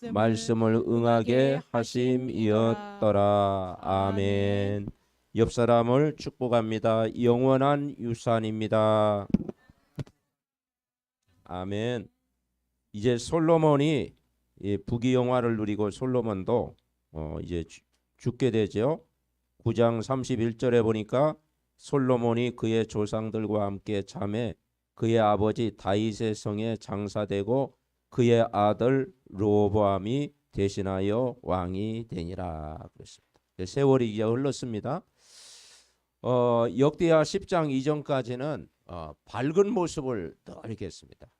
말씀을 응하게 하심이었더라. 아멘. 옆 사람을 축복합니다. 영원한 유산입니다. 아멘. 이제 솔로몬이 부귀영화를 누리고 솔로몬도 이제 죽게 되죠. 9장 31절에 보니까 솔로몬이 그의 조상들과 함께 잠에 그의 아버지 다윗의 성에 장사되고 그의 아들 르호보암이 대신하여 왕이 되니라 그랬습니다. 세월이 이제 흘렀습니다. 역대하 10장 이전까지는 밝은 모습을 이렇게 했습니다.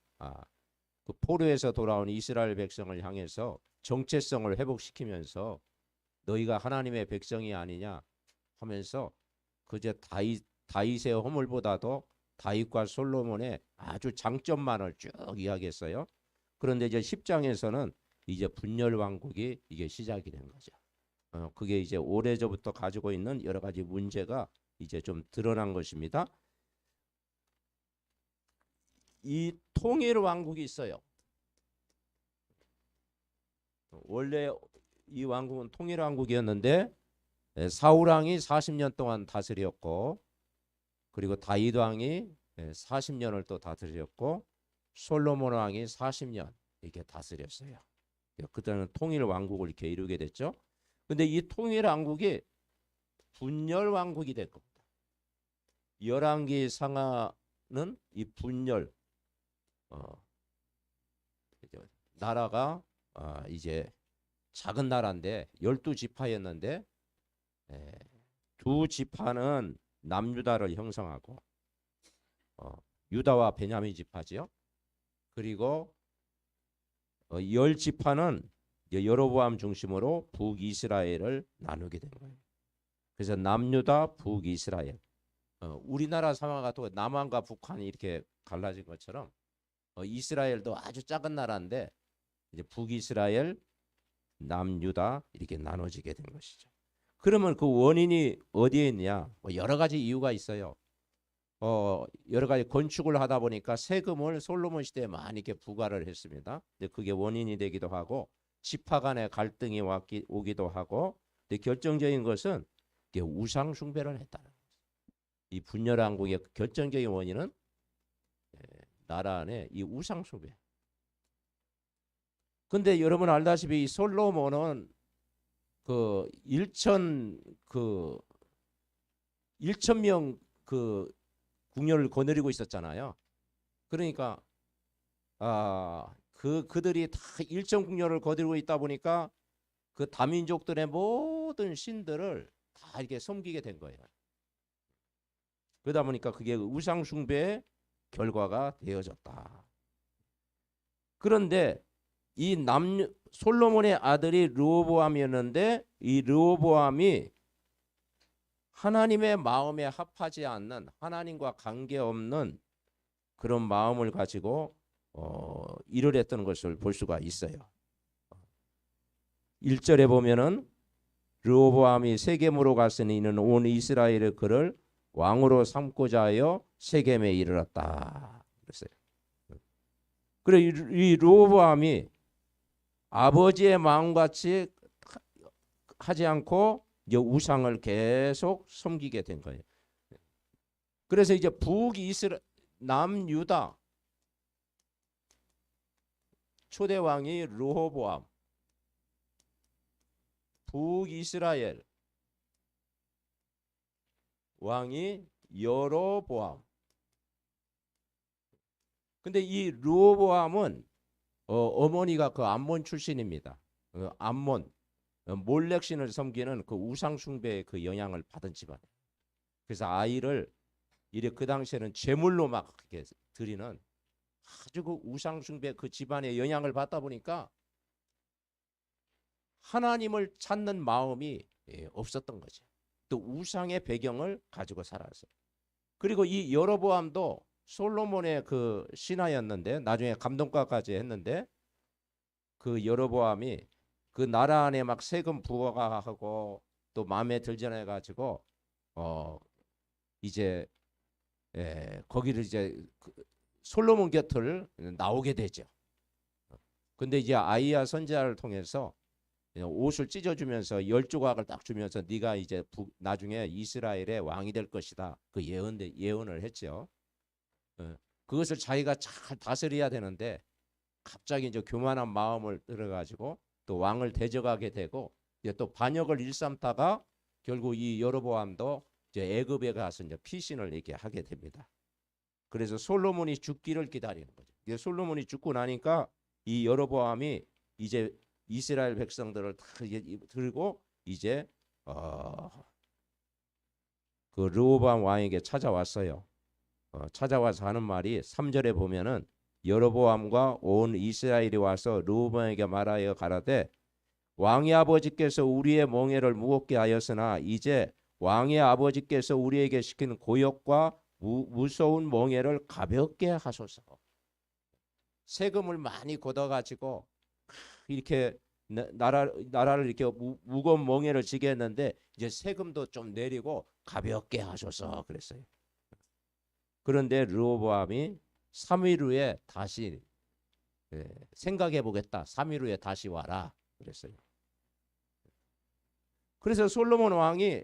그 포로에서 돌아온 이스라엘 백성을 향해서 정체성을 회복시키면서 너희가 하나님의 백성이 아니냐 하면서 그저 다윗의 허물보다도 다윗과 솔로몬의 아주 장점만을 쭉 이야기했어요. 그런데 이제 10장에서는 이제 분열 왕국이 이게 시작이 된 거죠. 그게 이제 오래전부터 가지고 있는 여러 가지 문제가 이제 좀 드러난 것입니다. 이 통일 왕국이 있어요. 원래 이 왕국은 통일 왕국이었는데 사울 왕이 40년 동안 다스렸고, 그리고 다윗 왕이 40년을 또 다스렸고, 솔로몬 왕이 40년 이렇게 다스렸어요. 그때는 통일 왕국을 이렇게 이루게 됐죠. 근데 이 통일 왕국이 분열 왕국이 될 겁니다. 열왕기 상하는 이 분열 나라가 이제 작은 나라인데 12지파였는데 두 지파는 남유다를 형성하고 유다와 베냐민 지파지요. 그리고 10지파는 여로보암 중심으로 북이스라엘을 나누게 된 거예요. 그래서 남유다, 북이스라엘. 우리나라 상황 같은 남한과 북한이 이렇게 갈라진 것처럼 이스라엘도 아주 작은 나라인데 이제 북이스라엘, 남유다 이렇게 나눠지게 된 것이죠. 그러면 그 원인이 어디에 있냐? 여러 가지 이유가 있어요. 여러 가지 건축을 하다 보니까 세금을 솔로몬 시대에 많이 이렇게 부과를 했습니다. 근데 그게 원인이 되기도 하고 지파 간의 갈등이 오기도 하고, 근데 결정적인 것은 이게 우상 숭배를 했다는 거죠. 이 분열 왕국의 결정적인 원인은 나라 안에 이 우상 숭배. 근데 여러분 알다시피 이 솔로몬은 그 1,000명 그 궁녀를 거느리고 있었잖아요. 그러니까 그들이 다 1,000궁녀를 거느리고 있다 보니까 그 다민족들의 모든 신들을 다 이렇게 섬기게 된 거예요. 그러다 보니까 그게 우상 숭배의 결과가 되어졌다. 그런데 이 솔로몬의 아들이 르호보암이었는데 이 르호보암이 하나님의 마음에 합하지 않는, 하나님과 관계없는 그런 마음을 가지고 일을 했던 것을 볼 수가 있어요. 1절에 보면은 르호보암이 세겜으로 갔으니 이는 온 이스라엘의 그를 왕으로 삼고자 하여 세겜에 이르렀다 그랬어요. 그래 이 르호보암이 아버지의 마음같이 하지 않고 이제 우상을 계속 섬기게 된 거예요. 그래서 이제 남유다 초대 왕이 르호보암, 북이스라엘 왕이 여로보암. 근데 이 르호보암은 어머니가 그 암몬 출신입니다. 암몬 몰렉신을 섬기는 그 우상 숭배의 그 영향을 받은 집안. 그래서 아이를 그 당시에는 제물로 막 이렇게 드리는 아주 그 우상 숭배 그 집안의 영향을 받다 보니까 하나님을 찾는 마음이 없었던 거죠. 또 우상의 배경을 가지고 살았어요. 그리고 이 여로보암도 솔로몬의 그 신하였는데 나중에 감동가까지 했는데 그 여로보암이 그 나라 안에 막 세금 부과하고 또 마음에 들잖아 가지고 이제 거기를 이제 솔로몬 곁을 나오게 되죠. 근데 이제 아이야 선지자를 통해서 옷을 찢어주면서 10조각을 딱 주면서 네가 이제 나중에 이스라엘의 왕이 될 것이다. 그 예언을 했죠. 그것을 자기가 잘 다스려야 되는데 갑자기 이제 교만한 마음을 들어가지고 또 왕을 대적하게 되고 이제 또 반역을 일삼다가 결국 이 여로보암도 이제 애굽에 가서 이제 피신을 이렇게 하게 됩니다. 그래서 솔로몬이 죽기를 기다리는 거죠. 솔로몬이 죽고 나니까 이 여로보암이 이제 이스라엘 백성들을 다 들고 이제 그 르호보암 왕에게 찾아왔어요. 찾아와서 하는 말이 3절에 보면은 여로보암과 온 이스라엘이 와서 르호보암에게 말하여 가라되 왕의 아버지께서 우리의 몽해를 무겁게 하였으나 이제 왕의 아버지께서 우리에게 시킨 고역과 무서운 몽해를 가볍게 하소서. 세금을 많이 걷어가지고 이렇게 나라를 이렇게 무거운 몽해를 지게 했는데 이제 세금도 좀 내리고 가볍게 하소서 그랬어요. 그런데 르호보암이 3일 후에 다시 생각해 보겠다. 3일 후에 다시 와라 그랬어요. 그래서 솔로몬 왕이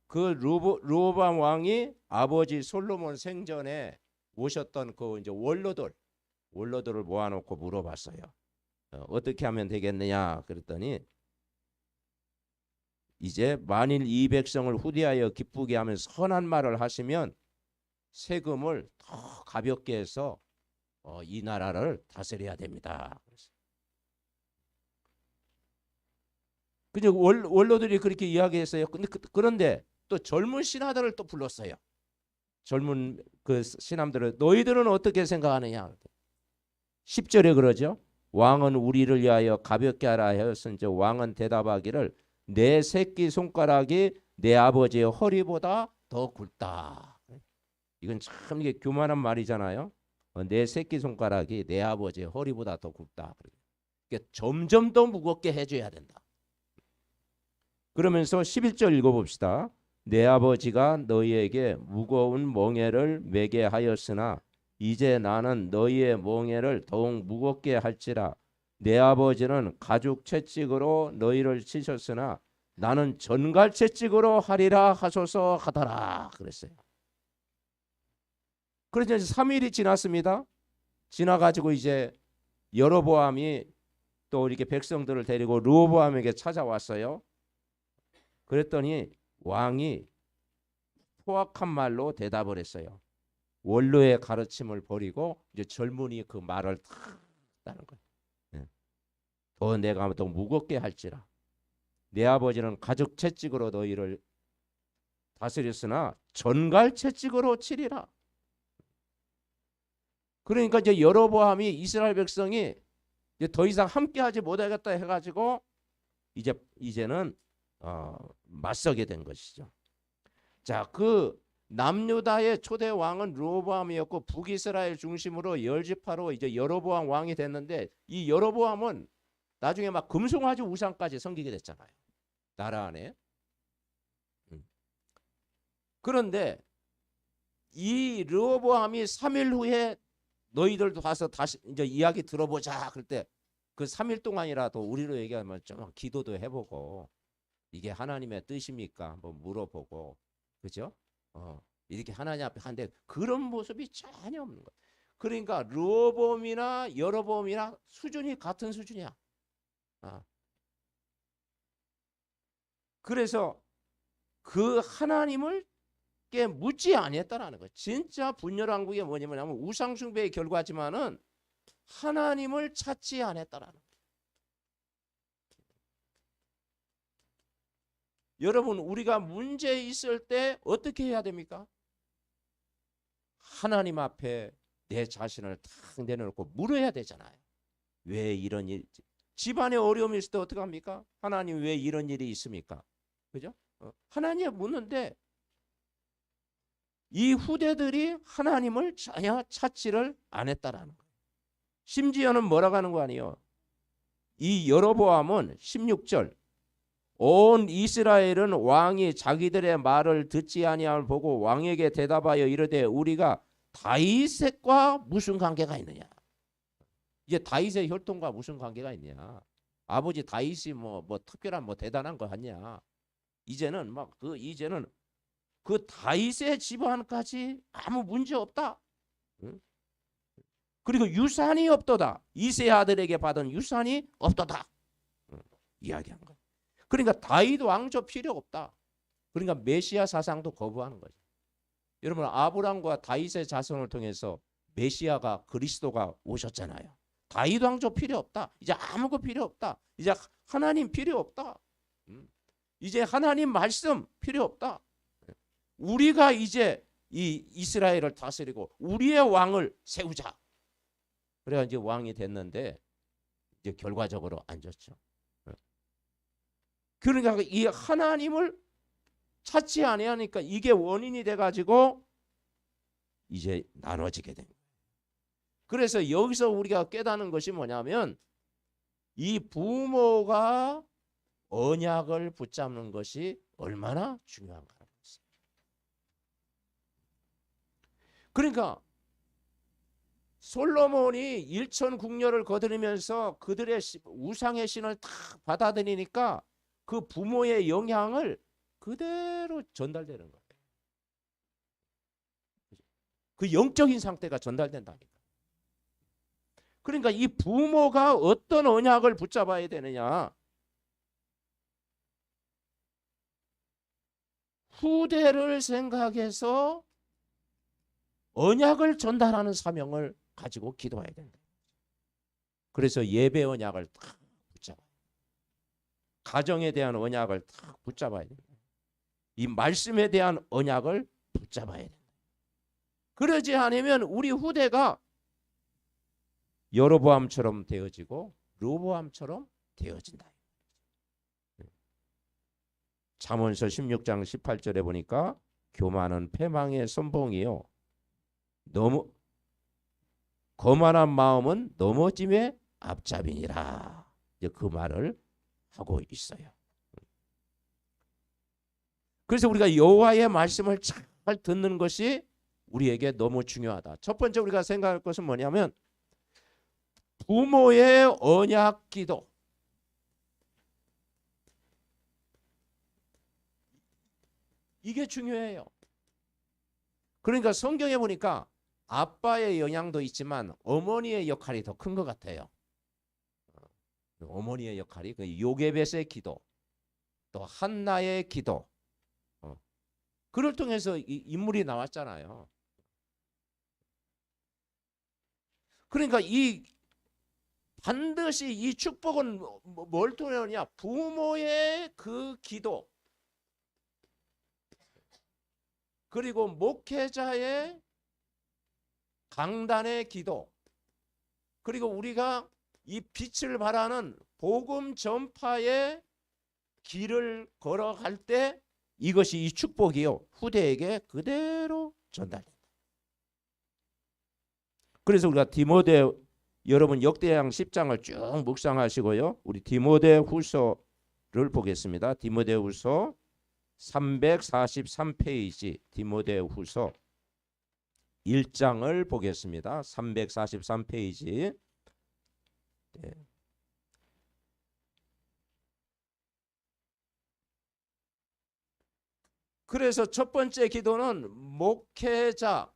그 르호보암 왕이 아버지 솔로몬 생전에 오셨던 그 이제 원로들을 모아놓고 물어봤어요. 어떻게 하면 되겠느냐 그랬더니 이제 만일 이 백성을 후대하여 기쁘게 하면 선한 말을 하시면 세금을 더 가볍게 해서 이 나라를 다스려야 됩니다. 그죠? 원로들이 그렇게 이야기했어요. 그런데 또 젊은 신하들을 또 불렀어요. 젊은 그 신하들을 너희들은 어떻게 생각하느냐? 10절에 그러죠. 왕은 우리를 위하여 가볍게 하라 하였은즉 왕은 대답하기를 내 새끼 손가락이 내 아버지의 허리보다 더 굵다. 이건 참 이게 교만한 말이잖아요. 내 새끼 손가락이 내 아버지의 허리보다 더 굵다. 그러니까 점점 더 무겁게 해줘야 된다. 그러면서 11절 읽어봅시다. 내 아버지가 너희에게 무거운 멍에를 매게 하였으나 이제 나는 너희의 멍에를 더욱 무겁게 할지라. 내 아버지는 가죽 채찍으로 너희를 치셨으나 나는 전갈 채찍으로 하리라 하소서 하더라 그랬어요. 그래서 3일이 지났습니다. 지나가지고 이제 여로보암이 또 이렇게 백성들을 데리고 르호보암에게 찾아왔어요. 그랬더니 왕이 포악한 말로 대답을 했어요. 원로의 가르침을 버리고 이제 젊은이 그 말을 다 따는 거예요. 더 내가 더 무겁게 할지라. 내 아버지는 가죽 채찍으로 너희를 다스렸으나 전갈 채찍으로 치리라. 그러니까 이제 여로보암이 이스라엘 백성이 이제 더 이상 함께하지 못하겠다 해가지고 이제는 맞서게 된 것이죠. 자, 그 남유다의 초대 왕은 르호보암이었고 북이스라엘 중심으로 열지파로 이제 여로보암 왕이 됐는데 이 여로보암은 나중에 막 금송아지 우상까지 섬기게 됐잖아요. 나라 안에. 그런데 이 르호보암이 3일 후에 너희들도 가서 다시 이제 이야기 들어보자 그럴 때 그 3일 동안이라도 우리로 얘기하면 좀 기도도 해보고 이게 하나님의 뜻입니까? 한번 물어보고 그죠? 이렇게 하나님 앞에 하는데 그런 모습이 전혀 없는 거예요. 그러니까 르호보암이나 여로보암이나 수준이 같은 수준이야. 그래서 그 하나님을 게 묻지 아니했다라는 거예요. 진짜 분열왕국이 뭐냐면 우상숭배의 결과지만은 하나님을 찾지 않았다라는 거예요. 여러분 우리가 문제 있을 때 어떻게 해야 됩니까? 하나님 앞에 내 자신을 탁 내놓고 물어야 되잖아요. 왜 이런 일? 집안에 어려움이 있을 때 어떻게 합니까? 하나님 왜 이런 일이 있습니까? 그죠? 하나님 묻는데 이 후대들이 하나님을 전혀 찾지를 않았다라는 거예요. 심지어는 뭐라고 하는 거 아니에요? 이 여로보암은 16절 온 이스라엘은 왕이 자기들의 말을 듣지 아니함을 보고 왕에게 대답하여 이르되 우리가 다윗과 무슨 관계가 있느냐? 이제 다윗의 혈통과 무슨 관계가 있냐? 아버지 다윗이 뭐 특별한 뭐 대단한 거 하냐? 이제는 이제는 그 다윗의 집안까지 아무 문제 없다. 응? 그리고 유산이 없도다. 이세 아들에게 받은 유산이 없도다. 응? 이야기한 거야. 그러니까 다윗 왕조 필요 없다. 그러니까 메시아 사상도 거부하는 거죠. 여러분 아브람과 다윗의 자손을 통해서 메시아가 그리스도가 오셨잖아요. 다윗 왕조 필요 없다. 이제 아무것도 필요 없다. 이제 하나님 필요 없다. 이제 하나님 말씀 필요 없다. 우리가 이제 이 이스라엘을 다스리고 우리의 왕을 세우자. 그래야 이제 왕이 됐는데 이제 결과적으로 앉았죠. 그러니까 이 하나님을 찾지 아니하니까 이게 원인이 돼가지고 이제 나눠지게 된 거예요. 그래서 여기서 우리가 깨닫는 것이 뭐냐면 이 부모가 언약을 붙잡는 것이 얼마나 중요한가라는 것이에요. 그러니까 솔로몬이 일천국녀를 거두면서 그들의 우상의 신을 다 받아들이니까 그 부모의 영향을 그대로 전달되는 거예요. 그 영적인 상태가 전달된다니까. 그러니까 이 부모가 어떤 언약을 붙잡아야 되느냐. 후대를 생각해서 언약을 전달하는 사명을 가지고 기도해야 된다. 그래서 예배 언약을 딱 붙잡아요. 가정에 대한 언약을 딱 붙잡아야 된다. 이 말씀에 대한 언약을 붙잡아야 된다. 그러지 않으면 우리 후대가 여로보암처럼 되어지고 르호보암처럼 되어진다. 잠언서 16장 18절에 보니까 교만은 패망의 선봉이요 너무 거만한 마음은 넘어짐의 앞잡이니라. 이제 그 말을 하고 있어요. 그래서 우리가 여호와의 말씀을 잘 듣는 것이 우리에게 너무 중요하다. 첫 번째 우리가 생각할 것은 뭐냐면 부모의 언약 기도. 이게 중요해요. 그러니까 성경에 보니까 아빠의 영향도 있지만 어머니의 역할이 더 큰 것 같아요. 어머니의 역할이 그 요게벳의 기도, 또 한나의 기도, 그를 통해서 이 인물이 나왔잖아요. 그러니까 이 반드시 이 축복은 뭘 통하느냐? 부모의 그 기도, 그리고 목회자의 강단의 기도, 그리고 우리가 이 빛을 발하는 복음 전파의 길을 걸어갈 때 이것이 이 축복이요 후대에게 그대로 전달된다. 그래서 우리가 디모데 여러분 역대상 10장을 쭉 묵상하시고요. 우리 디모데 후서를 보겠습니다. 디모데 후서 343페이지 디모데 후서 1장을 보겠습니다. 343페이지. 네. 그래서 첫 번째 기도는 목회자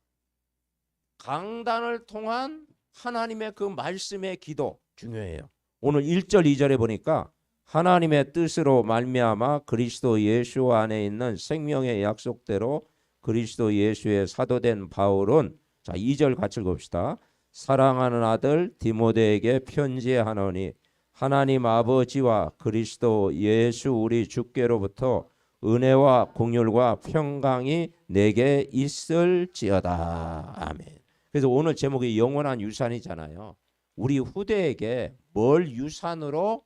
강단을 통한 하나님의 그 말씀의 기도 중요해요. 오늘 1절 2절에 보니까 하나님의 뜻으로 말미암아 그리스도 예수 안에 있는 생명의 약속대로 그리스도 예수의 사도된 바울은 자 2절 같이 읽읍시다. 사랑하는 아들 디모데에게 편지하노니 하나님 아버지와 그리스도 예수 우리 주께로부터 은혜와 공율과 평강이 내게 있을지어다. 아멘. 그래서 오늘 제목이 영원한 유산이잖아요. 우리 후대에게 뭘 유산으로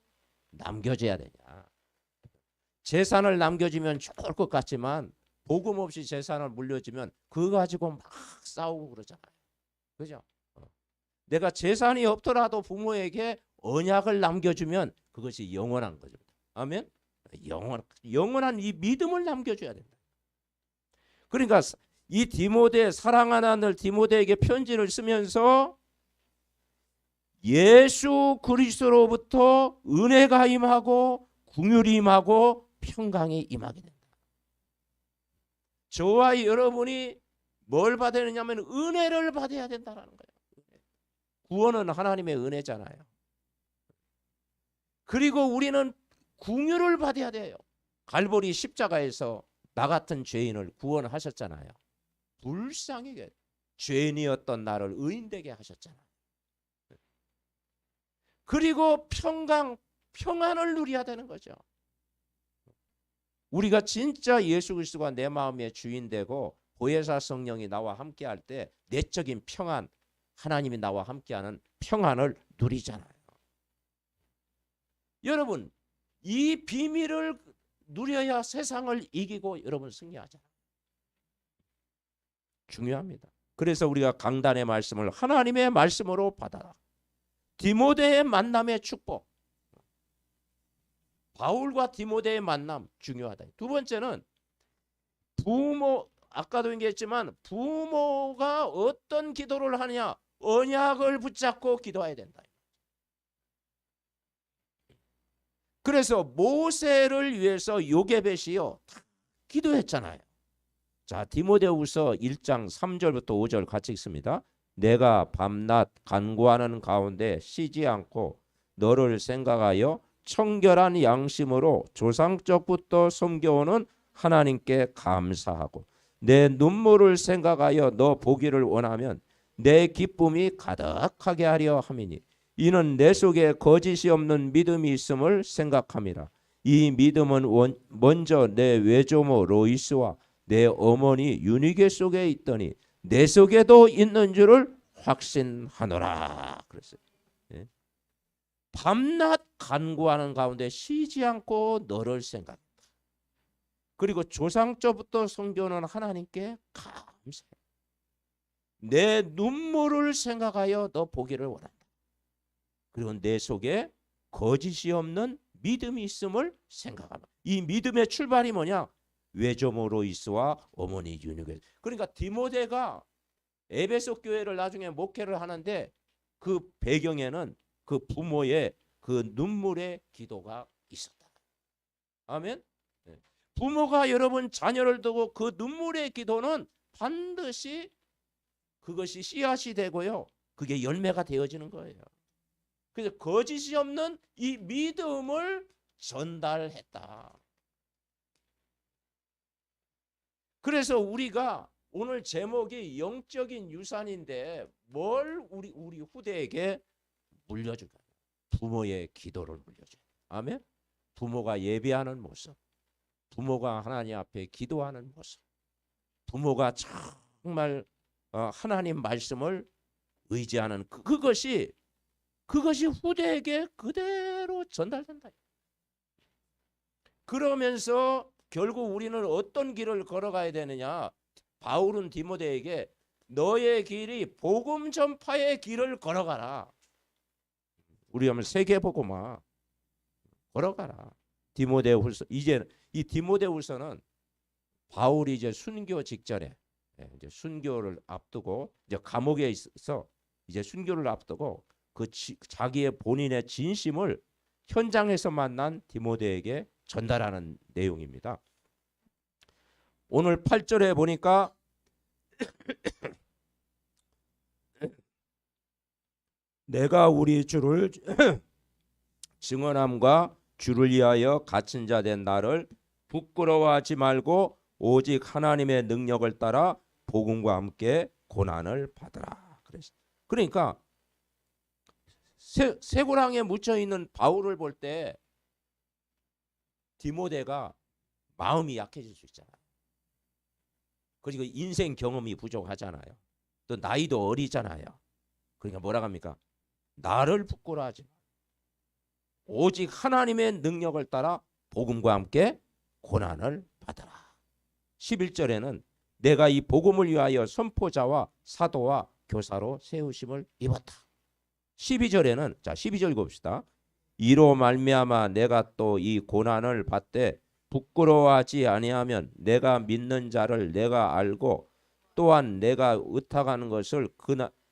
남겨줘야 되냐. 재산을 남겨주면 좋을 것 같지만 복음 없이 재산을 물려주면 그거 가지고 막 싸우고 그러잖아요. 그죠? 내가 재산이 없더라도 부모에게 언약을 남겨주면 그것이 영원한 거죠. 아멘? 영원한 이 믿음을 남겨줘야 된다. 그러니까 이 디모데 사랑하는 아들 디모데에게 편지를 쓰면서 예수 그리스도로부터 은혜가 임하고 긍휼이 임하고 평강이 임하게 된다. 저와 여러분이 뭘 받아야 되냐면 은혜를 받아야 된다는 거예요. 구원은 하나님의 은혜잖아요. 그리고 우리는 긍휼을 받아야 돼요. 갈보리 십자가에서 나 같은 죄인을 구원하셨잖아요. 불쌍하게 죄인이었던 나를 의인되게 하셨잖아요. 그리고 평안을 누려야 되는 거죠. 우리가 진짜 예수 그리스도가 내 마음의 주인 되고 보혜사 성령이 나와 함께할 때 내적인 평안, 하나님이 나와 함께하는 평안을 누리잖아요. 여러분, 이 비밀을 누려야 세상을 이기고 여러분 승리하잖아요. 중요합니다. 그래서 우리가 강단의 말씀을 하나님의 말씀으로 받아라. 디모데의 만남의 축복. 바울과 디모데의 만남 중요하다. 두 번째는 부모, 아까도 얘기했지만 부모가 어떤 기도를 하느냐, 언약을 붙잡고 기도해야 된다. 그래서 모세를 위해서 요게벳이요 기도했잖아요. 자, 디모데후서 1장 3절부터 5절 같이 읽습니다. 내가 밤낮 간구하는 가운데 쉬지 않고 너를 생각하여 청결한 양심으로 조상적부터 섬겨오는 하나님께 감사하고 내 눈물을 생각하여 너 보기를 원하면 내 기쁨이 가득하게 하려 함이니 이는 내 속에 거짓이 없는 믿음이 있음을 생각함이라. 이 믿음은 먼저 내 외조모 로이스와 내 어머니 유니게 속에 있더니 내 속에도 있는 줄을 확신하노라. 그랬어요. 예? 밤낮 간구하는 가운데 쉬지 않고 너를 생각한다. 그리고 조상조부터 섬겨오는 하나님께 감사해. 내 눈물을 생각하여 너 보기를 원한다. 그리고 내 속에 거짓이 없는 믿음이 있음을 생각하라. 이 믿음의 출발이 뭐냐? 외조모 로이스와 어머니 유니게. 그러니까 디모데가 에베소 교회를 나중에 목회를 하는데 그 배경에는 그 부모의 그 눈물의 기도가 있었다. 아멘. 부모가 여러분 자녀를 두고 그 눈물의 기도는 반드시 그것이 씨앗이 되고요. 그게 열매가 되어지는 거예요. 그래서 거짓이 없는 이 믿음을 전달했다. 그래서 우리가 오늘 제목이 영적인 유산인데 뭘 우리 후대에게 물려줄까? 부모의 기도를 물려줘요. 아멘. 부모가 예배하는 모습, 부모가 하나님 앞에 기도하는 모습, 부모가 정말 하나님 말씀을 의지하는 그것이 후대에게 그대로 전달된다. 그러면서 결국 우리는 어떤 길을 걸어가야 되느냐? 바울은 디모데에게 너의 길이 복음 전파의 길을 걸어가라. 우리 하면 세계복음화 걸어가라. 디모데후서 이제 이 디모데후서는 바울이 이제 순교 직전에 이제 순교를 앞두고 이제 감옥에 있어 이제 순교를 앞두고 그 자기의 본인의 진심을 현장에서 만난 디모데에게 전달하는 내용입니다. 오늘 8절에 보니까 내가 우리 주를 증언함과 주를 위하여 갇힌 자 된 나를 부끄러워하지 말고 오직 하나님의 능력을 따라 복음과 함께 고난을 받으라. 그러니까 쇠고랑에 묻혀 있는 바울을 볼 때 디모데가 마음이 약해질 수 있잖아요. 그리고 인생 경험이 부족하잖아요. 또 나이도 어리잖아요. 그러니까 뭐라고 합니까? 나를 부끄러워하지 마. 오직 하나님의 능력을 따라 복음과 함께 고난을 받아라. 11절에는 내가 이 복음을 위하여 선포자와 사도와 교사로 세우심을 입었다. 12절에는 자 12절 읽어봅시다. 이로 말미암아 내가 또 이 고난을 받되 부끄러워하지 아니하면 내가 믿는 자를 내가 알고 또한 내가 의탁하는 것을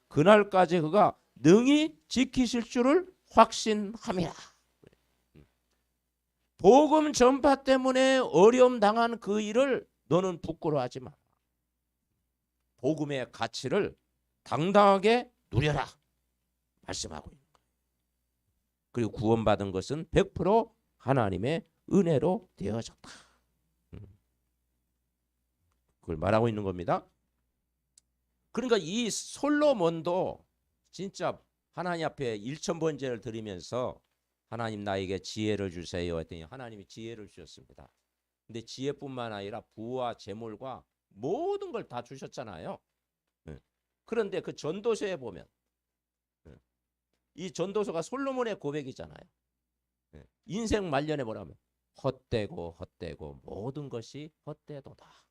그날까지 그가 능히 지키실 줄을 확신함이라. 복음 전파 때문에 어려움 당한 그 일을 너는 부끄러워하지 마. 복음의 가치를 당당하게 누려라 말씀하고 있는 거예요. 그리고 구원받은 것은 100% 하나님의 은혜로 되어졌다. 그걸 말하고 있는 겁니다. 그러니까 이 솔로몬도 진짜 하나님 앞에 1000번제를 드리면서 하나님 나에게 지혜를 주세요 했더니 하나님이 지혜를 주셨습니다. 근데 지혜뿐만 아니라 부와 재물과 모든 걸 다 주셨잖아요. 그런데 그 전도서에 보면 이 전도서가 솔로몬의 고백이잖아요. 인생 말년에 뭐라면 헛되고 모든 것이 헛되도다.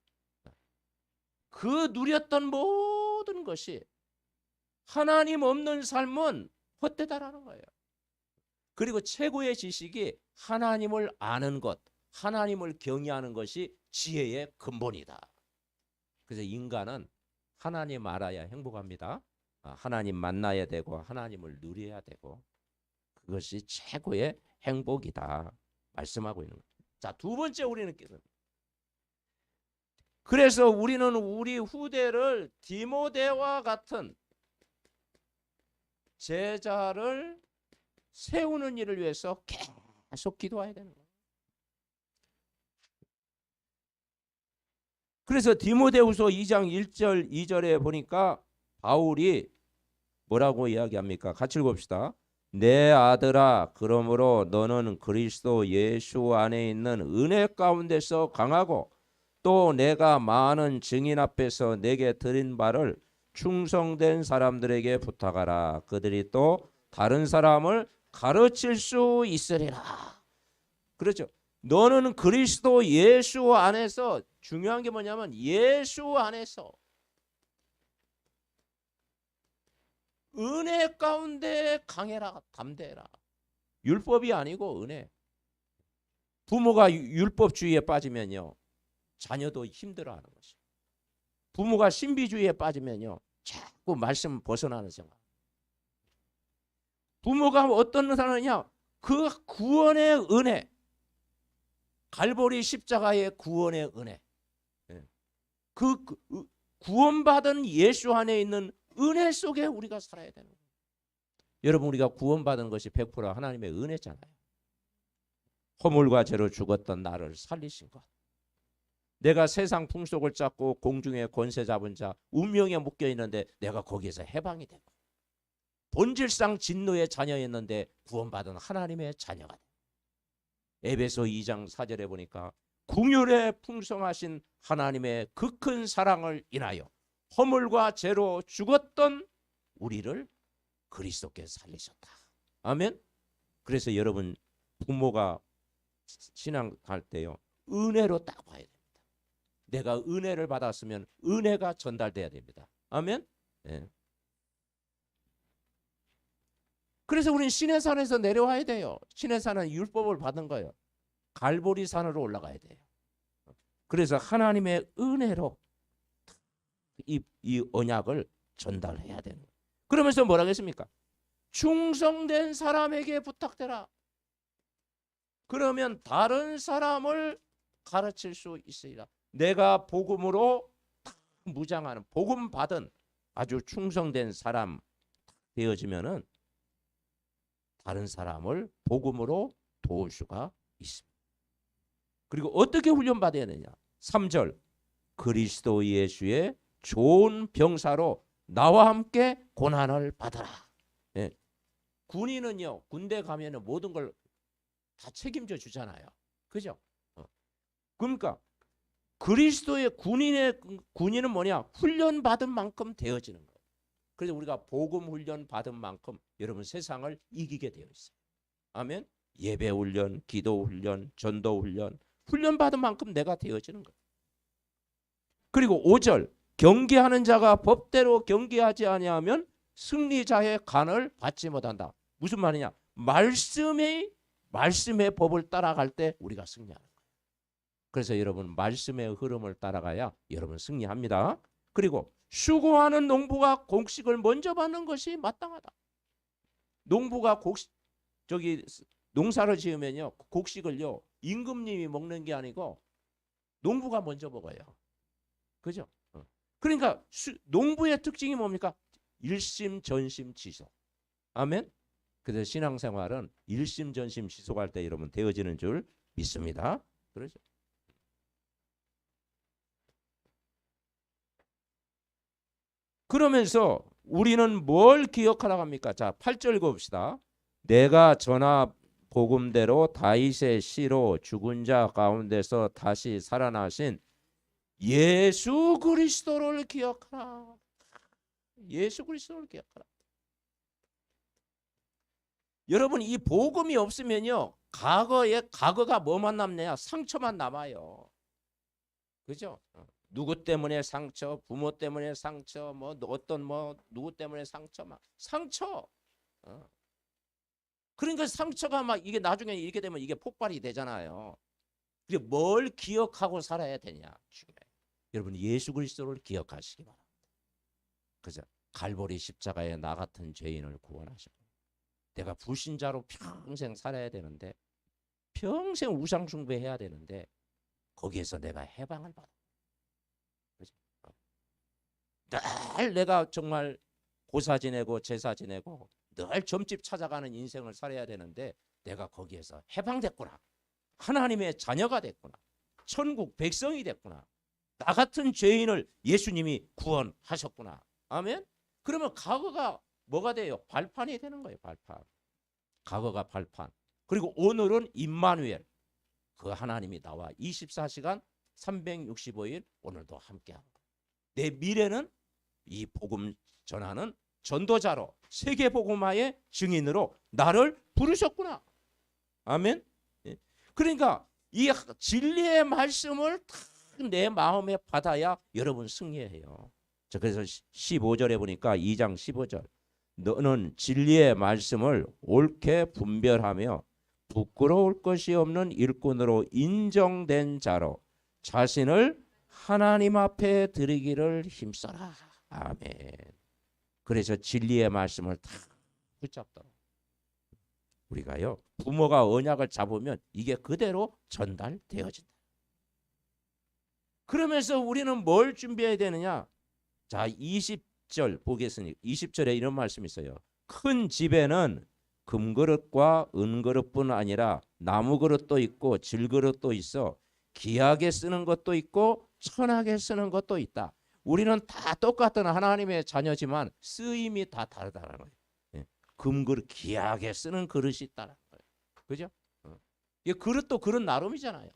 그 누렸던 모든 것이 하나님 없는 삶은 헛되다라는 거예요. 그리고 최고의 지식이 하나님을 아는 것, 하나님을 경외하는 것이 지혜의 근본이다. 그래서 인간은 하나님 알아야 행복합니다. 하나님 만나야 되고 하나님을 누려야 되고 그것이 최고의 행복이다 말씀하고 있는 거예요. 자, 두 번째 우리는 그래서 우리는 우리 후대를 디모데와 같은 제자를 세우는 일을 위해서 계속 기도해야 되는 거예요. 그래서 디모데후서 2장 1절 2절에 보니까 바울이 뭐라고 이야기합니까? 같이 읽읍시다. 내 아들아, 그러므로 너는 그리스도 예수 안에 있는 은혜 가운데서 강하고 또 내가 많은 증인 앞에서 내게 드린 바를 충성된 사람들에게 부탁하라. 그들이 또 다른 사람을 가르칠 수 있으리라. 그렇죠. 너는 그리스도 예수 안에서 중요한 게 뭐냐면 예수 안에서 은혜 가운데 강해라, 담대해라. 율법이 아니고 은혜. 부모가 율법주의에 빠지면요 자녀도 힘들어하는 것이에요. 부모가 신비주의에 빠지면요 자꾸 말씀 벗어나는 생각. 부모가 어떤 사람이냐? 그 구원의 은혜, 갈보리 십자가의 구원의 은혜, 그 구원받은 예수 안에 있는 은혜 속에 우리가 살아야 되는 거예요. 여러분, 우리가 구원받은 것이 100% 하나님의 은혜잖아요. 허물과 죄로 죽었던 나를 살리신 것. 내가 세상 풍속을 잡고 공중의 권세 잡은 자 운명에 묶여 있는데 내가 거기에서 해방이 되고 본질상 진노의 자녀였는데 구원받은 하나님의 자녀가 돼. 에베소 2장 4절에 보니까 긍휼에 풍성하신 하나님의 그 큰 사랑을 인하여 허물과 죄로 죽었던 우리를 그리스도께 살리셨다. 아멘. 그래서 여러분 부모가 신앙할 때요 은혜로 딱 봐야 됩니다. 내가 은혜를 받았으면 은혜가 전달돼야 됩니다. 아멘. 네. 그래서 우리는 시내산에서 내려와야 돼요. 시내산은 율법을 받은 거예요. 갈보리산으로 올라가야 돼요. 그래서 하나님의 은혜로 이 언약을 전달해야 되는 거예요. 그러면서 뭐라고 했습니까? 충성된 사람에게 부탁되라. 그러면 다른 사람을 가르칠 수 있으리라. 내가 복음으로 무장하는 복음 받은 아주 충성된 사람 되어지면은 다른 사람을 복음으로 도울 수가 있습니다. 그리고 어떻게 훈련받아야 되냐? 3절 그리스도 예수의 좋은 병사로 나와 함께 고난을 받아라. 예. 군인은요 군대 가면은 모든 걸 다 책임져 주잖아요. 그죠? 그러니까 그리스도의 군인은 뭐냐? 훈련 받은 만큼 되어지는 거예요. 그래서 우리가 복음 훈련 받은 만큼 여러분 세상을 이기게 되어 있어요. 아멘. 예배 훈련, 기도 훈련, 전도 훈련, 훈련 받은 만큼 내가 되어지는 거예요. 그리고 5절 경계하는 자가 법대로 경계하지 아니하면 승리자의 간을 받지 못한다. 무슨 말이냐? 말씀의 법을 따라갈 때 우리가 승리하는 거예요. 그래서 여러분 말씀의 흐름을 따라가야 여러분 승리합니다. 그리고 수고하는 농부가 곡식을 먼저 받는 것이 마땅하다. 농부가 저기 농사를 지으면요, 곡식을요 임금님이 먹는 게 아니고 농부가 먼저 먹어요. 그죠? 그러니까 농부의 특징이 뭡니까? 일심전심지속. 아멘. 그래서 신앙생활은 일심전심지속할 때 여러분 되어지는 줄 믿습니다. 그렇죠? 그러면서 우리는 뭘 기억하라고 합니까? 자, 8절 읽어봅시다. 내가 전하 복음대로 다윗의 씨로 죽은 자 가운데서 다시 살아나신 예수 그리스도를 기억하라. 예수 그리스도를 기억하라. 여러분, 이 복음이 없으면요, 과거가 뭐만 남냐? 상처만 남아요. 그죠? 누구 때문에 상처, 부모 때문에 상처, 누구 때문에 상처. 그러니까 상처가 막 이게 나중에 이렇게 되면 이게 폭발이 되잖아요. 그리고 뭘 기억하고 살아야 되냐? 중요해요. 여러분, 예수 그리스도를 기억하시기 바랍니다. 그죠? 갈보리 십자가에 나 같은 죄인을 구원하셨고, 내가 불신자로 평생 살아야 되는데, 평생 우상 숭배해야 되는데, 거기에서 내가 해방을 받아. 그죠? 늘 내가 정말 고사 지내고 제사 지내고 늘 점집 찾아가는 인생을 살아야 되는데, 내가 거기에서 해방됐구나. 하나님의 자녀가 됐구나. 천국 백성이 됐구나. 나 같은 죄인을 예수님이 구원하셨구나. 아멘. 그러면 과거가 뭐가 돼요? 발판이 되는 거예요. 발판. 과거가 발판. 그리고 오늘은 임마누엘, 그 하나님이 나와 24시간 365일 오늘도 함께하고, 내 미래는 이 복음 전하는 전도자로 세계 복음화의 증인으로 나를 부르셨구나. 아멘. 그러니까 이 진리의 말씀을 다 내 마음에 받아야 여러분 승리해요. 그래서 15절에 보니까 2장 15절, 너는 진리의 말씀을 옳게 분별하며 부끄러울 것이 없는 일꾼으로 인정된 자로 자신을 하나님 앞에 드리기를 힘써라. 아멘. 그래서 진리의 말씀을 다 붙잡도록 우리가요, 부모가 언약을 잡으면 이게 그대로 전달되어진다. 그러면서 우리는 뭘 준비해야 되느냐? 자, 20절 보겠습니다. 20절에 이런 말씀이 있어요. 큰 집에는 금그릇과 은그릇뿐 아니라 나무그릇도 있고 질그릇도 있어 귀하게 쓰는 것도 있고 천하게 쓰는 것도 있다. 우리는 다 똑같은 하나님의 자녀지만 쓰임이 다 다르다는 거예요. 금그릇, 귀하게 쓰는 그릇이 있다는 거예요. 그죠? 이 그릇도 그릇 나름이잖아요.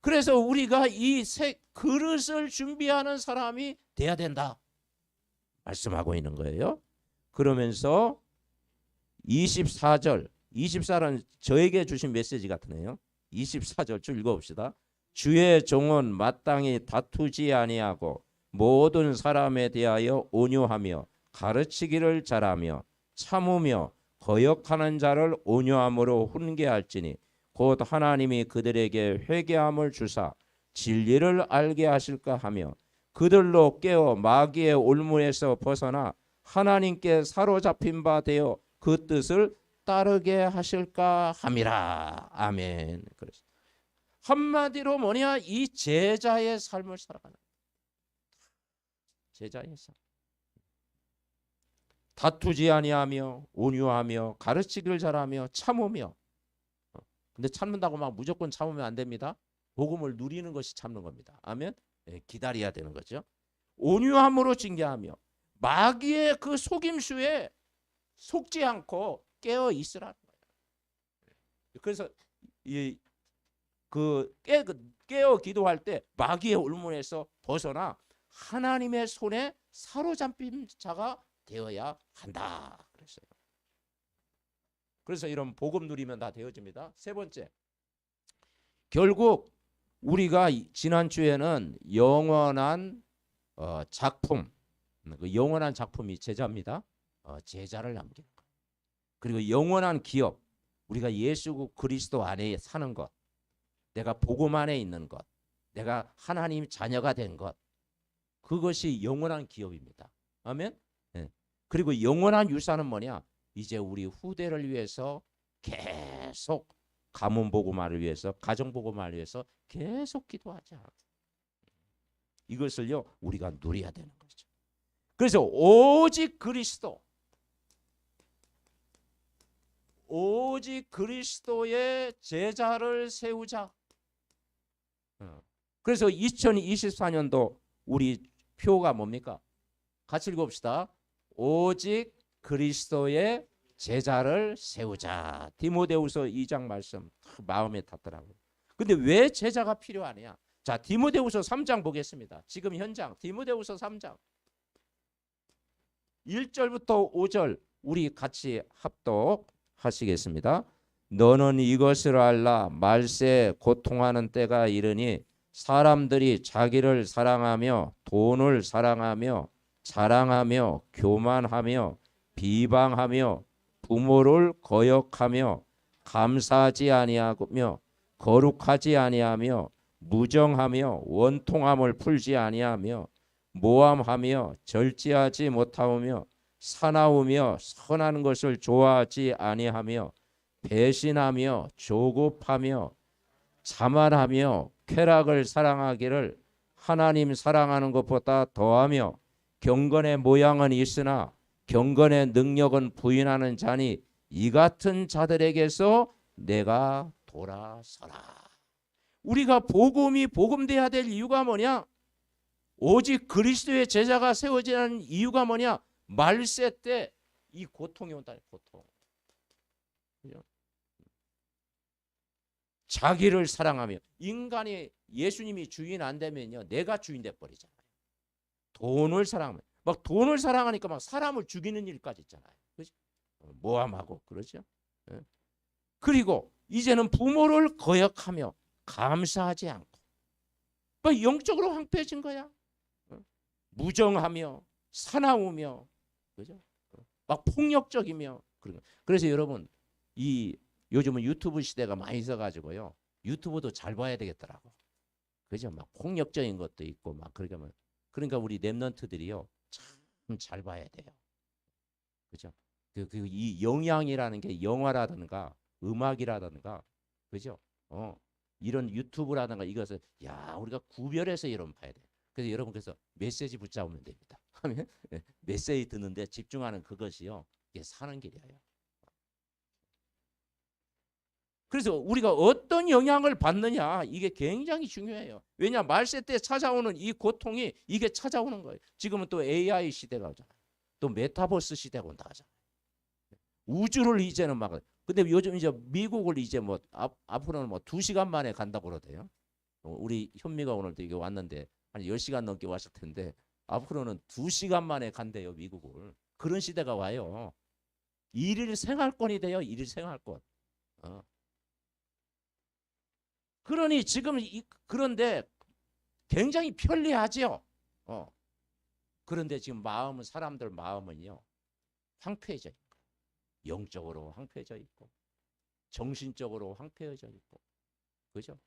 그래서 우리가 이 그릇을 준비하는 사람이 돼야 된다 말씀하고 있는 거예요. 그러면서 24는 저에게 주신 메시지 같으네요. 24절 쭉 읽어봅시다. 주의 종은 마땅히 다투지 아니하고 모든 사람에 대하여 온유하며 가르치기를 잘하며 참으며 거역하는 자를 온유함으로 훈계할지니 곧 하나님이 그들에게 회개함을 주사 진리를 알게 하실까 하며 그들로 깨어 마귀의 올무에서 벗어나 하나님께 사로잡힌 바 되어 그 뜻을 따르게 하실까 함이라. 아멘. 그래서 한마디로 뭐냐? 이 제자의 삶을 살아가는 제자의 삶. 다투지 아니하며 온유하며 가르치기를 잘하며 참으며. 근데 참는다고 막 무조건 참으면 안 됩니다. 복음을 누리는 것이 참는 겁니다. 아멘. 기다려야 되는 거죠. 온유함으로 징계하며 마귀의 그 속임수에 속지 않고 깨어 있으라는 거예요. 그래서 깨어 기도할 때 마귀의 울문에서 벗어나 하나님의 손에 사로잡힌 자가 되어야 한다 그랬어요. 그래서 이런 복음 누리면 다 되어집니다. 세 번째, 결국 우리가 지난주에는 영원한 작품, 그 영원한 작품이 제자입니다. 제자를 남기는 것. 그리고 영원한 기업, 우리가 예수 그리스도 안에 사는 것, 내가 복음 안에 있는 것, 내가 하나님 자녀가 된 것, 그것이 영원한 기업입니다. 아멘. 네. 그리고 영원한 유산은 뭐냐? 이제 우리 후대를 위해서 계속 가문 복음화를 위해서, 가정 복음화를 위해서 계속 기도하자. 이것을요 우리가 누려야 되는 거죠. 그래서 오직 그리스도, 오직 그리스도의 제자를 세우자. 그래서 2024년도 우리 표가 뭡니까? 같이 읽어봅시다. 오직 그리스도의 제자를 세우자. 디모데후서 2장 말씀 마음에 닿더라고요. 근데 왜 제자가 필요하냐? 자, 디모데후서 3장 보겠습니다. 지금 현장 디모데후서 3장 1절부터 5절 우리 같이 합독하시겠습니다. 너는 이것을 알라. 말세 고통하는 때가 이르니 사람들이 자기를 사랑하며 돈을 사랑하며 자랑하며 교만하며 비방하며 부모를 거역하며 감사하지 아니하며 거룩하지 아니하며 무정하며 원통함을 풀지 아니하며 모함하며 절제하지 못하며 사나우며 선한 것을 좋아하지 아니하며 배신하며 조급하며 자만하며 쾌락을 사랑하기를 하나님 사랑하는 것보다 더하며 경건의 모양은 있으나 경건의 능력은 부인하는 자니 이 같은 자들에게서 내가 돌아서라. 우리가 복음이 복음돼야 될 이유가 뭐냐? 오직 그리스도의 제자가 세워지는 이유가 뭐냐? 말세 때 이 고통이 온다. 고통. 자기를 사랑하며, 인간이 예수님이 주인 안 되면요 내가 주인 돼 버리잖아요. 돈을 사랑하며, 막 돈을 사랑하니까 막 사람을 죽이는 일까지 있잖아요. 그렇죠? 모함하고 그러죠. 그리고 이제는 부모를 거역하며 감사하지 않고 막 영적으로 황폐해진 거야. 무정하며 사나우며, 그죠? 막 폭력적이며. 그래서 여러분 이 요즘은 유튜브 시대가 많이 있어가지고요 유튜브도 잘 봐야 되겠더라고. 그죠? 막 폭력적인 것도 있고 막 그러니까 우리 랩런트들이요 참 잘 봐야 돼요. 그죠? 이 영향이라는 게 영화라든가 음악이라든가, 그죠? 이런 유튜브라든가 이것을 우리가 구별해서 여러분 봐야 돼. 그래서 여러분 그래서 메시지 붙잡으면 됩니다. 하면 메시지 듣는데 집중하는 그것이요 이게 사는 길이에요. 그래서 우리가 어떤 영향을 받느냐 이게 굉장히 중요해요. 왜냐 말세 때 찾아오는 이 고통이 이게 찾아오는 거예요. 지금은 또 AI 시대가 오잖아요. 또 메타버스 시대가 온다 하잖아요. 우주를 이제는 막, 근데 요즘 이제 미국을 이제 뭐 앞으로는 뭐 2시간 만에 간다고 그러대요. 우리 현미가 오늘도 이게 왔는데 한 10시간 넘게 왔을 텐데 앞으로는 2시간 만에 간대요 미국을. 그런 시대가 와요. 일일 생활권이 돼요. 일일 생활권. 그러니 지금 그런데 굉장히 편리하죠. 그런데 지금 사람들 마음은요 황폐해져 있고, 영적으로 황폐해져 있고, 정신적으로 황폐해져 있고, 그죠?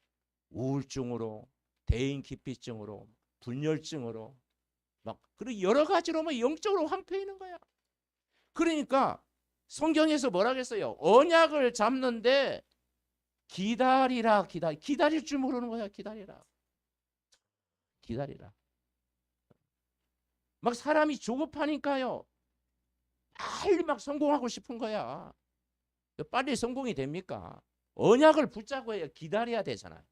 우울증으로, 대인기피증으로, 분열증으로 막 그리고 여러 가지로 막 영적으로 황폐해 있는 거야. 그러니까 성경에서 뭐라고 했어요? 언약을 잡는데 기다리라. 기다릴 줄 모르는 거야. 기다리라. 막 사람이 조급하니까요 빨리 막 성공하고 싶은 거야. 빨리 성공이 됩니까? 언약을 붙잡고 해야 기다려야 되잖아요.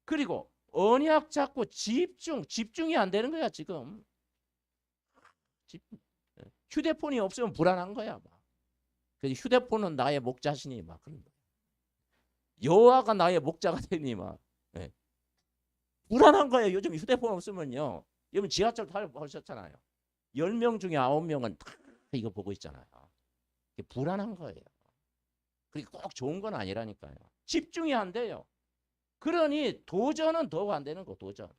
그리고 언약 잡고 집중이 안 되는 거야 지금. 휴대폰이 없으면 불안한 거야. 그래서 휴대폰은 나의 목자시니 막 그런 거야. 여호와가 나의 목자가 되니 막 불안한 거예요. 요즘 휴대폰 없으면요. 여러분 지하철 타고 보셨잖아요. 10명 중에 9명은 다 이거 보고 있잖아요. 불안한 거예요. 그러니까 꼭 좋은 건 아니라니까요. 집중이 안 돼요. 그러니 도전은 더 안 되는 거. 도전.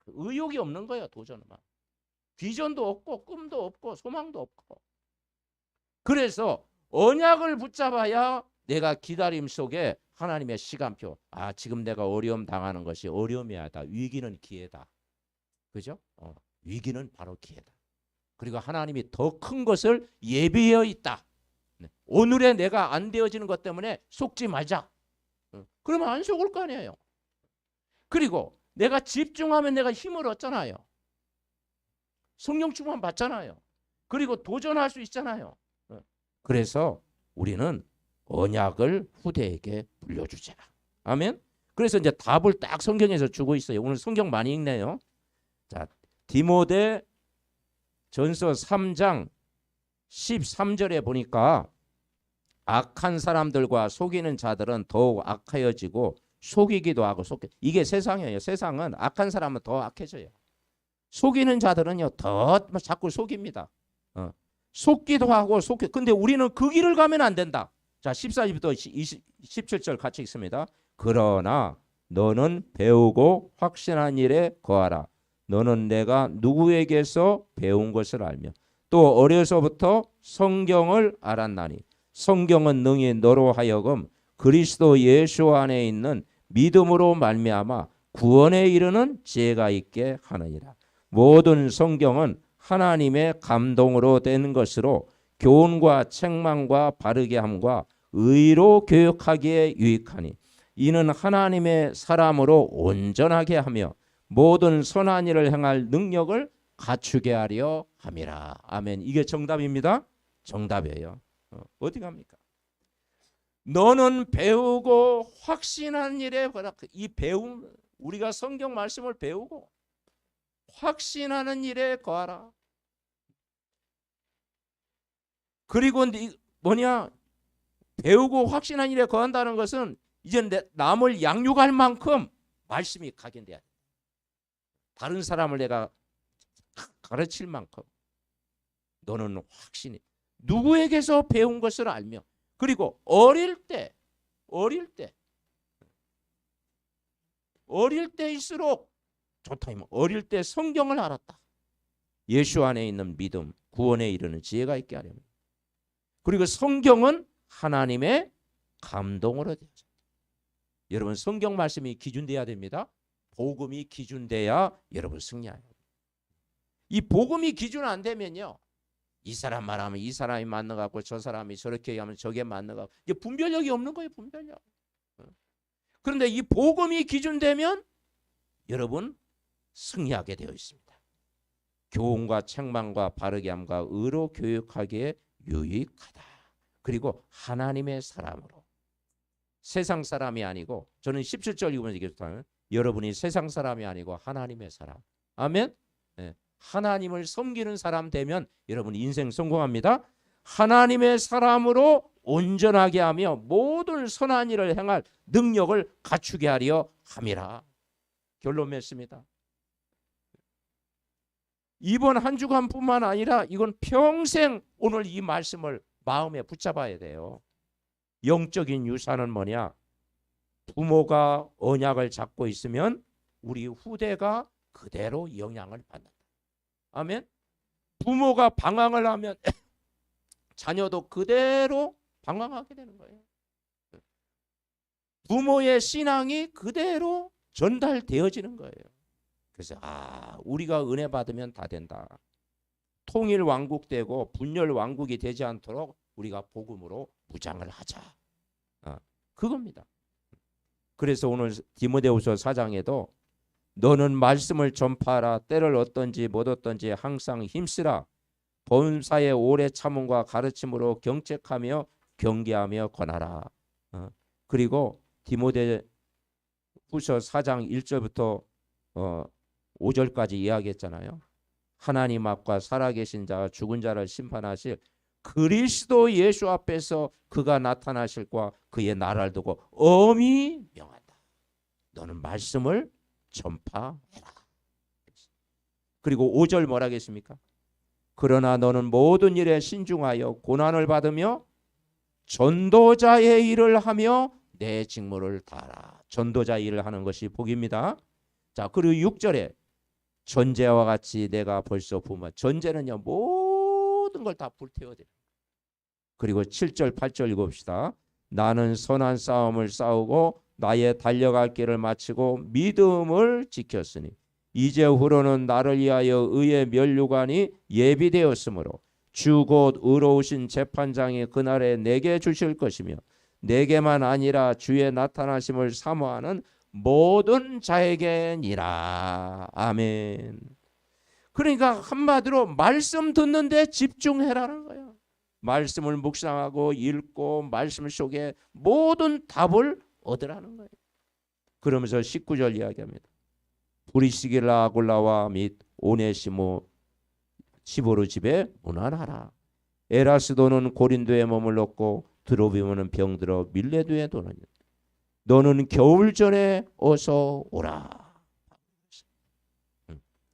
의욕이 없는 거예요. 도전은 막. 비전도 없고 꿈도 없고 소망도 없고. 그래서 언약을 붙잡아야 내가 기다림 속에 하나님의 시간표. 지금 내가 어려움 당하는 것이 어려움이 아니다. 위기는 기회다. 그죠? 위기는 바로 기회다. 그리고 하나님이 더 큰 것을 예비해 있다. 오늘의 내가 안 되어지는 것 때문에 속지 말자. 그러면 안 속을 거 아니에요. 그리고 내가 집중하면 내가 힘을 얻잖아요. 성령 충만 받잖아요. 그리고 도전할 수 있잖아요. 그래서 우리는 언약을 후대에게 물려주자. 아멘. 그래서 이제 답을 딱 성경에서 주고 있어요. 오늘 성경 많이 읽네요. 자, 디모데 전서 3장 13절에 보니까 악한 사람들과 속이는 자들은 더욱 악하여지고 속이기도 하고 이게 세상이에요. 세상은 악한 사람은 더 악해져요. 속이는 자들은요 더 자꾸 속입니다. 속기도 하고 근데 우리는 그 길을 가면 안 된다. 자, 14절부터 17절 같이 읽습니다. 그러나 너는 배우고 확신한 일에 거하라. 너는 내가 누구에게서 배운 것을 알며 또 어려서부터 성경을 알았나니 성경은 능히 너로 하여금 그리스도 예수 안에 있는 믿음으로 말미암아 구원에 이르는 지혜가 있게 하느니라. 모든 성경은 하나님의 감동으로 된 것으로 교훈과 책망과 바르게 함과 의로 교육하기에 유익하니 이는 하나님의 사람으로 온전하게 하며 모든 선한 일을 행할 능력을 갖추게 하려 함이라. 아멘. 이게 정답입니다. 정답이에요. 어디 갑니까? 너는 배우고 확신한 일에 거하라. 이 배움, 우리가 성경 말씀을 배우고 확신하는 일에 거하라. 그리고 뭐냐? 배우고 확신한 일에 거한다는 것은 이제 남을 양육할 만큼 말씀이 각인돼야 돼. 다른 사람을 내가 가르칠 만큼 너는 확신이 누구에게서 배운 것을 알며 그리고 어릴 때일수록 좋다. 어릴 때 성경을 알았다. 예수 안에 있는 믿음, 구원에 이르는 지혜가 있게 하려면. 그리고 성경은 하나님의 감동으로 되어져. 여러분 성경 말씀이 기준돼야 됩니다. 복음이 기준돼야 여러분 승리해요. 이 복음이 기준 안 되면요. 이 사람 말하면 이 사람이 맞는 것 같고 저 사람이 저렇게 하면 저게 맞는 것 같고 이게 분별력이 없는 거예요. 분별력. 그런데 이 복음이 기준되면 여러분 승리하게 되어 있습니다. 교훈과 책망과 바르게 함과 의로 교육하기에 유익하다. 그리고 하나님의 사람으로 세상 사람이 아니고 저는 17절 읽으면서 얘기했다면 여러분이 세상 사람이 아니고 하나님의 사람. 아멘. 네. 하나님을 섬기는 사람 되면 여러분 인생 성공합니다. 하나님의 사람으로 온전하게 하며 모든 선한 일을 행할 능력을 갖추게 하려 함이라. 결론 맺습니다. 이번 한 주간뿐만 아니라 이건 평생 오늘 이 말씀을 마음에 붙잡아야 돼요. 영적인 유산은 뭐냐? 부모가 언약을 잡고 있으면 우리 후대가 그대로 영향을 받는다. 아멘. 부모가 방황을 하면 자녀도 그대로 방황하게 되는 거예요. 부모의 신앙이 그대로 전달되어지는 거예요. 그래서 우리가 은혜 받으면 다 된다. 통일 왕국되고 분열 왕국이 되지 않도록 우리가 복음으로 무장을 하자. 그겁니다. 그래서 오늘 디모데후서 4장에도 너는 말씀을 전파하라. 때를 얻든지 못 얻든지 항상 힘쓰라. 범사의 오래 참음과 가르침으로 경책하며 경계하며 권하라. 그리고 디모데후서 4장 1절부터 5절까지 이야기했잖아요. 하나님 앞과 살아계신 자와 죽은 자를 심판하실 그리스도 예수 앞에서 그가 나타나실과 그의 나라를 두고 엄히 명한다. 너는 말씀을 전파해라. 그리고 5절 뭐라 하겠습니까? 그러나 너는 모든 일에 신중하여 고난을 받으며 전도자의 일을 하며 내 직무를 다하라. 전도자 일을 하는 것이 복입니다. 자, 그리고 6절에 전제와 같이 내가 벌써 부모. 전제는요 모든 걸 다 불태워드려. 그리고 7절 8절 읽읍시다. 나는 선한 싸움을 싸우고 나의 달려갈 길을 마치고 믿음을 지켰으니 이제 후로는 나를 위하여 의의 면류관이 예비되었으므로 주 곧 의로우신 재판장이 그날에 내게 주실 것이며 내게만 아니라 주의 나타나심을 사모하는 모든 자에게니라. 아멘. 그러니까 한마디로 말씀 듣는데 집중해라는 거예요. 말씀을 묵상하고 읽고 말씀 속에 모든 답을 얻으라는 거예요. 그러면서 19절 이야기합니다. 브리스길라 아굴라와 및 오네시모 시보르 집에 문안하라. 에라스도는 고린도에 머물렀고 드로비모는 병들어 밀레도에 도느니 너는 겨울 전에 어서 오라.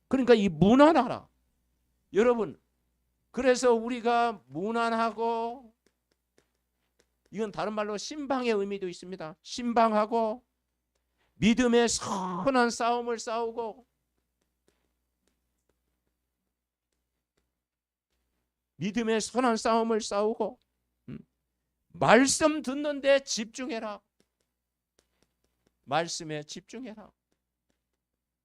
그러니까 이 문안하라. 여러분, 그래서 우리가 문안하고, 이건 다른 말로 신방의 의미도 있습니다. 신방하고 믿음의 선한 싸움을 싸우고, 믿음의 선한 싸움을 싸우고, 말씀 듣는데 집중해라. 말씀에 집중해라.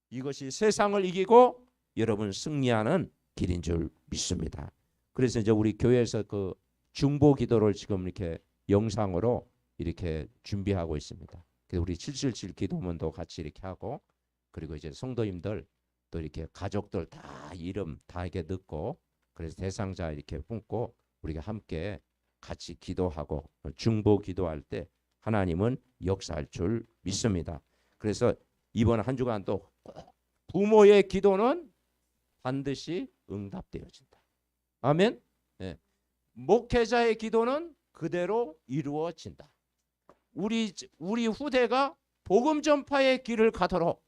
이것이 세상을 이기고 여러분 승리하는 길인 줄 믿습니다. 그래서 이제 우리 교회에서 그 중보 기도를 지금 이렇게 영상으로 이렇게 준비하고 있습니다. 그래서 우리 777 기도문도 같이 이렇게 하고, 그리고 이제 성도님들 또 이렇게 가족들 다 이름 다 이렇게 넣고, 그래서 대상자 이렇게 뽑고 우리가 함께 같이 기도하고 중보 기도할 때 하나님은 역사할 줄 믿습니다. 그래서 이번 한 주간도 부모의 기도는 반드시 응답되어진다. 아멘. 네. 목회자의 기도는 그대로 이루어진다. 우리 후대가 복음 전파의 길을 가도록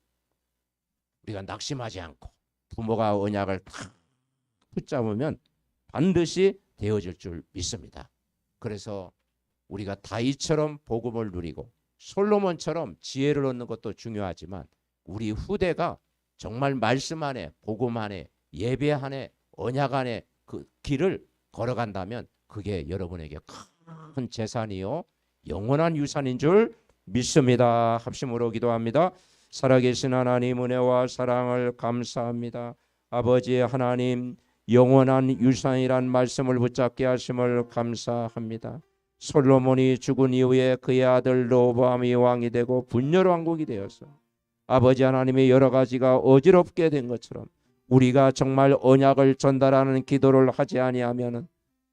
우리가 낙심하지 않고 부모가 언약을 탁 붙잡으면 반드시 되어질 줄 믿습니다. 그래서 우리가 다윗처럼 복음을 누리고 솔로몬처럼 지혜를 얻는 것도 중요하지만 우리 후대가 정말 말씀 안에, 복음 안에, 예배 안에, 언약 안에 그 길을 걸어간다면 그게 여러분에게 큰 재산이요 영원한 유산인 줄 믿습니다. 합심으로 기도합니다. 살아계신 하나님, 은혜와 사랑을 감사합니다. 아버지 하나님, 영원한 유산이란 말씀을 붙잡게 하심을 감사합니다. 솔로몬이 죽은 이후에 그의 아들 르호보암이 왕이 되고 분열 왕국이 되어서 아버지 하나님의 여러 가지가 어지럽게 된 것처럼 우리가 정말 언약을 전달하는 기도를 하지 아니하면은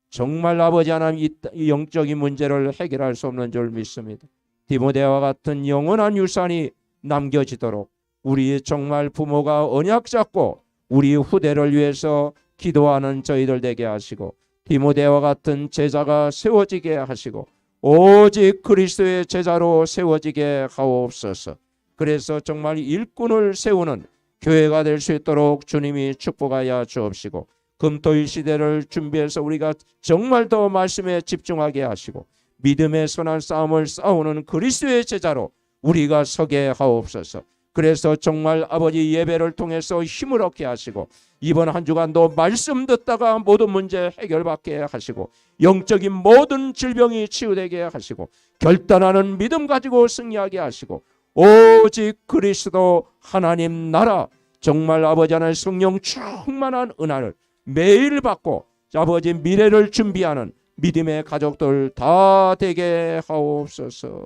정말 아버지 하나님 이 영적인 문제를 해결할 수 없는 줄 믿습니다. 디모데와 같은 영원한 유산이 남겨지도록 우리 정말 부모가 언약 잡고 우리 후대를 위해서 기도하는 저희들 되게 하시고, 디모데와 같은 제자가 세워지게 하시고 오직 그리스도의 제자로 세워지게 하옵소서. 그래서 정말 일꾼을 세우는 교회가 될 수 있도록 주님이 축복하여 주옵시고, 금토일 시대를 준비해서 우리가 정말 더 말씀에 집중하게 하시고 믿음의 선한 싸움을 싸우는 그리스도의 제자로 우리가 서게 하옵소서. 그래서 정말 아버지 예배를 통해서 힘을 얻게 하시고 이번 한 주간도 말씀 듣다가 모든 문제 해결받게 하시고 영적인 모든 질병이 치유되게 하시고 결단하는 믿음 가지고 승리하게 하시고 오직 그리스도 하나님 나라 정말 아버지 하나님 성령 충만한 은혜를 매일 받고 아버지 미래를 준비하는 믿음의 가족들 다 되게 하옵소서.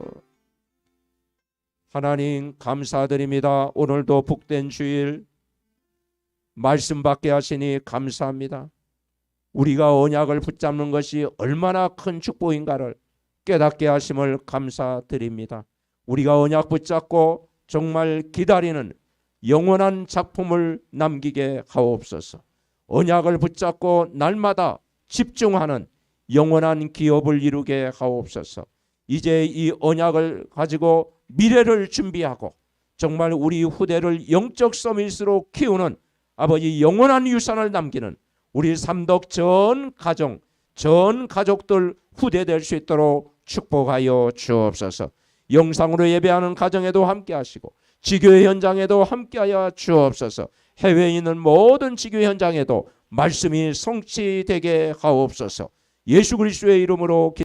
하나님 감사드립니다. 오늘도 복된 주일 말씀 받게 하시니 감사합니다. 우리가 언약을 붙잡는 것이 얼마나 큰 축복인가를 깨닫게 하심을 감사드립니다. 우리가 언약 붙잡고 정말 기다리는 영원한 작품을 남기게 하옵소서. 언약을 붙잡고 날마다 집중하는 영원한 기업을 이루게 하옵소서. 이제 이 언약을 가지고 미래를 준비하고 정말 우리 후대를 영적 서밋으로 키우는 아버지 영원한 유산을 남기는 우리 삼덕 전 가정, 전 가족들 후대 될 수 있도록 축복하여 주옵소서. 영상으로 예배하는 가정에도 함께 하시고 지교회 현장에도 함께하여 주옵소서. 해외에 있는 모든 지교회 현장에도 말씀이 성취되게 하옵소서. 예수 그리스도의 이름으로